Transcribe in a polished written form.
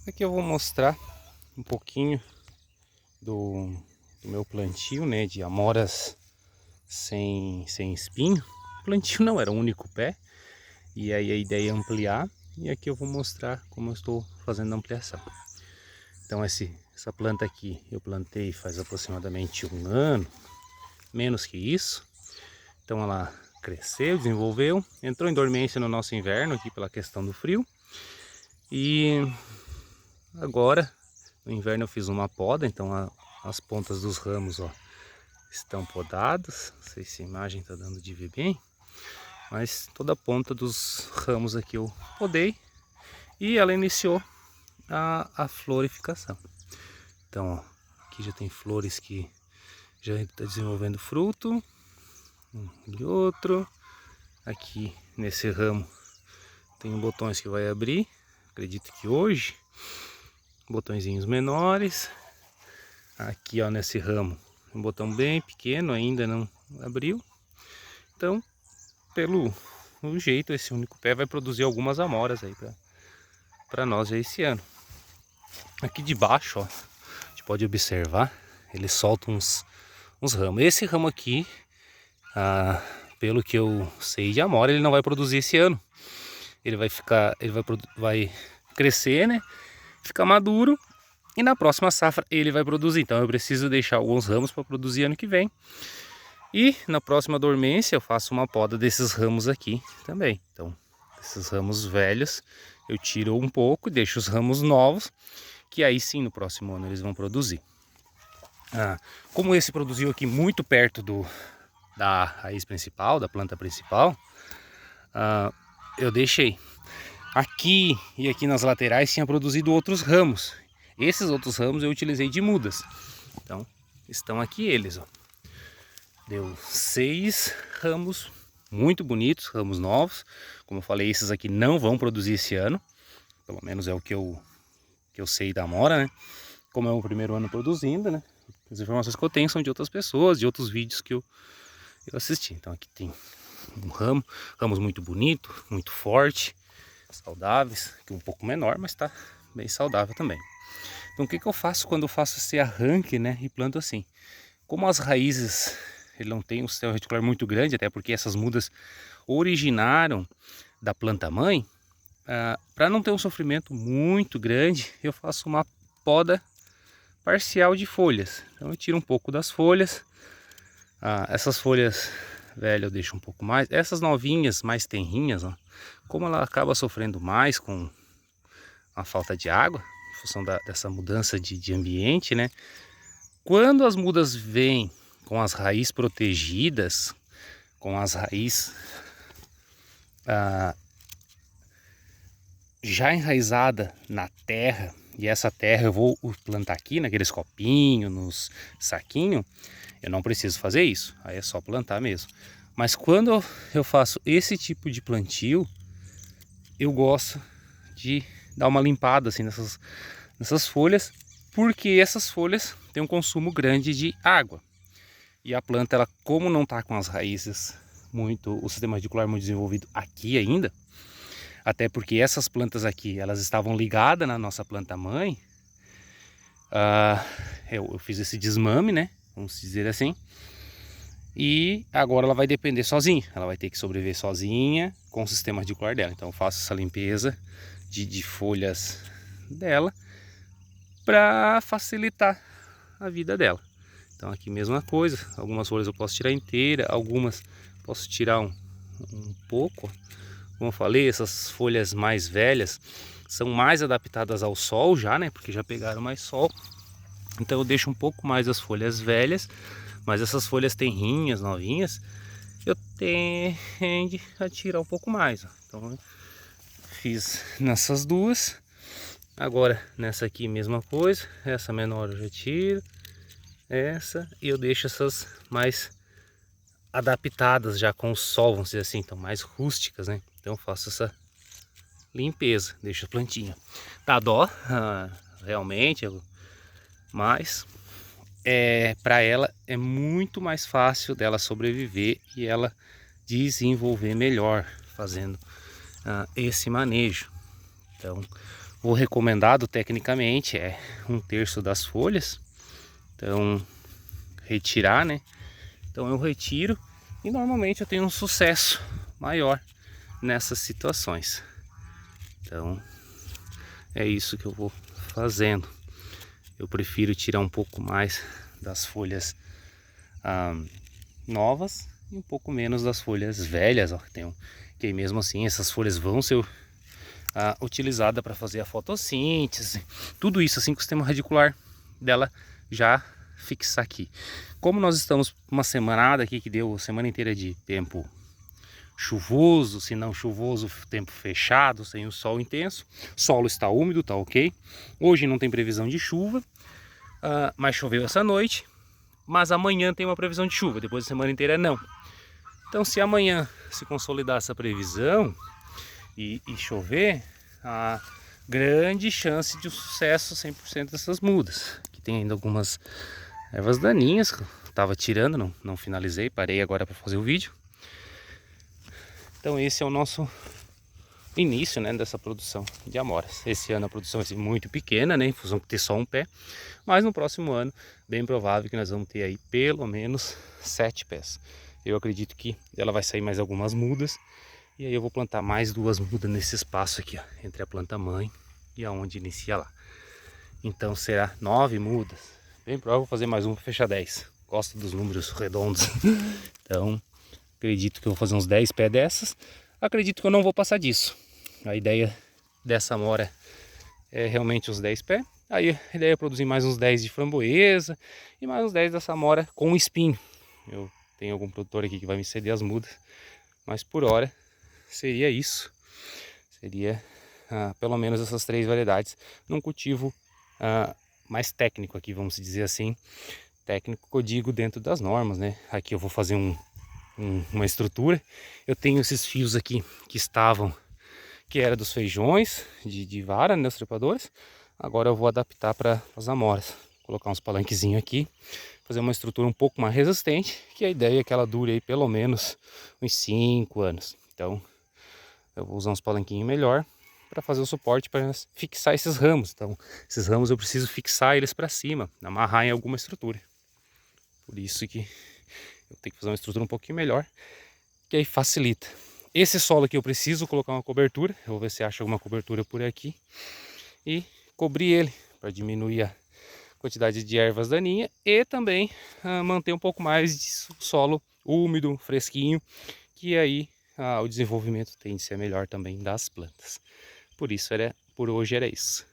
Aqui eu vou mostrar um pouquinho do meu plantio, né, de amoras sem espinho. Plantio não, era um único pé, e aí a ideia é ampliar, e aqui eu vou mostrar como eu estou fazendo a ampliação. Então essa planta aqui eu plantei faz aproximadamente um ano, menos que isso. Então ela cresceu, desenvolveu, entrou em dormência no nosso inverno aqui pela questão do frio. E agora, no inverno eu fiz uma poda, então as pontas dos ramos, ó, estão podadas. Não sei se a imagem está dando de ver bem, mas toda a ponta dos ramos aqui eu podei e ela iniciou a florificação. Então, ó, aqui já tem flores que já está desenvolvendo fruto, um e outro. Aqui nesse ramo tem botões que vai abrir, acredito que hoje, botõezinhos menores. Aqui, ó, nesse ramo, um botão bem pequeno, ainda não abriu. Então, pelo jeito, esse único pé vai produzir algumas amoras aí para nós já esse ano. Aqui de baixo, ó, a gente pode observar, ele solta uns ramos. Esse ramo aqui, pelo que eu sei de amora, ele não vai produzir esse ano. Ele vai crescer, né? Ficar maduro. E na próxima safra ele vai produzir. Então eu preciso deixar alguns ramos para produzir ano que vem. E na próxima dormência eu faço uma poda desses ramos aqui também. Então esses ramos velhos eu tiro um pouco e deixo os ramos novos, que aí sim no próximo ano eles vão produzir. Como esse produziu aqui muito perto da raiz principal, da planta principal, eu deixei. Aqui e aqui nas laterais tinha produzido outros ramos. Esses outros ramos eu utilizei de mudas. Então estão aqui eles, ó. Deu 6 ramos muito bonitos, ramos novos. Como eu falei, esses aqui não vão produzir esse ano. Pelo menos é o que eu sei da amora, né? Como é o primeiro ano produzindo, né? As informações que eu tenho são de outras pessoas, de outros vídeos que eu assisti. Então aqui tem um ramos muito bonito, muito forte, saudáveis, aqui um pouco menor, mas tá bem saudável também. Então o que eu faço quando eu faço esse arranque, né, e planto assim? Como as raízes, ele não tem um sistema reticular muito grande, até porque essas mudas originaram da planta mãe, para não ter um sofrimento muito grande, eu faço uma poda parcial de folhas. Então eu tiro um pouco das folhas, essas folhas velhas eu deixo um pouco mais, essas novinhas mais tenrinhas, ó, como ela acaba sofrendo mais com a falta de água, em função dessa mudança de ambiente, né? Quando as mudas vêm com as raízes protegidas, com as raízes já enraizada na terra, e essa terra eu vou plantar aqui naqueles copinhos, nos saquinhos, eu não preciso fazer isso, aí é só plantar mesmo. Mas quando eu faço esse tipo de plantio, eu gosto de dar uma limpada assim nessas folhas, porque essas folhas têm um consumo grande de água. E a planta, ela, como não está com as raízes o sistema radicular muito desenvolvido aqui ainda, até porque essas plantas aqui, elas estavam ligadas na nossa planta mãe, eu fiz esse desmame, né, vamos dizer assim, e agora ela vai depender sozinha, ela vai ter que sobreviver sozinha com o sistema radicular dela. Então eu faço essa limpeza de folhas dela para facilitar a vida dela. Então aqui mesma coisa, algumas folhas eu posso tirar inteira, algumas posso tirar um pouco. Como eu falei, essas folhas mais velhas são mais adaptadas ao sol já, né? Porque já pegaram mais sol. Então eu deixo um pouco mais as folhas velhas, mas essas folhas tenrinhas, novinhas, eu tendo a tirar um pouco mais. Ó. Então eu fiz nessas duas. Agora nessa aqui mesma coisa, essa menor eu já tiro. Essa, e eu deixo essas mais adaptadas já com o sol, vamos dizer assim, então mais rústicas, né? Então eu faço essa limpeza, deixo a plantinha. Dá dó, realmente, mas para ela é muito mais fácil dela sobreviver e ela desenvolver melhor fazendo esse manejo. Então O recomendado tecnicamente é 1/3 das folhas. Então, retirar, né? Então eu retiro e normalmente eu tenho um sucesso maior nessas situações. Então, é isso que eu vou fazendo. Eu prefiro tirar um pouco mais das folhas novas e um pouco menos das folhas velhas, ó, que mesmo assim essas folhas vão ser utilizadas para fazer a fotossíntese, tudo isso assim com o sistema radicular dela já fixar aqui. Como nós estamos uma semana aqui que deu semana inteira de tempo chuvoso, se não chuvoso, tempo fechado, sem o sol intenso, o solo está úmido, tá ok. Hoje não tem previsão de chuva, mas choveu essa noite. Mas amanhã tem uma previsão de chuva, depois da semana inteira não. Então se amanhã se consolidar essa previsão e chover, há grande chance de sucesso 100% dessas mudas. Aqui tem ainda algumas ervas daninhas que eu estava tirando, não finalizei, parei agora para fazer o vídeo. Então esse é o nosso início, né, dessa produção de amoras. Esse ano a produção vai ser muito pequena, né, em função de ter só um pé, mas no próximo ano bem provável que nós vamos ter aí pelo menos 7 pés. Eu acredito que ela vai sair mais algumas mudas e aí eu vou plantar mais 2 mudas nesse espaço aqui, ó, entre a planta mãe e aonde inicia lá. Então será 9 mudas. Bem provável fazer mais um para fechar 10. Gosto dos números redondos. Então acredito que eu vou fazer uns 10 pés dessas. Acredito que eu não vou passar disso. A ideia dessa amora é realmente uns 10 pés. Aí a ideia é produzir mais uns 10 de framboesa e mais uns 10 dessa amora com espinho. Eu tenho algum produtor aqui que vai me ceder as mudas, mas por hora seria isso. Seria pelo menos essas 3 variedades num cultivo mais técnico aqui, vamos dizer assim. Técnico que eu digo dentro das normas, né? Aqui eu vou fazer uma estrutura. Eu tenho esses fios aqui que era dos feijões de vara, né, os trepadores. Agora eu vou adaptar para as amoras, colocar uns palanquezinhos aqui, fazer uma estrutura um pouco mais resistente, que a ideia é que ela dure aí pelo menos uns 5 anos. Então eu vou usar uns palanquinhos melhor para fazer o suporte para fixar esses ramos. Então esses ramos eu preciso fixar eles para cima, amarrar em alguma estrutura. Por isso que eu tenho que fazer uma estrutura um pouquinho melhor, que aí facilita. Esse solo aqui eu preciso colocar uma cobertura. Eu vou ver se acho alguma cobertura por aqui e cobrir ele para diminuir a quantidade de ervas daninhas e também manter um pouco mais de solo úmido, fresquinho, que aí o desenvolvimento tende a ser melhor também das plantas. Por hoje era isso.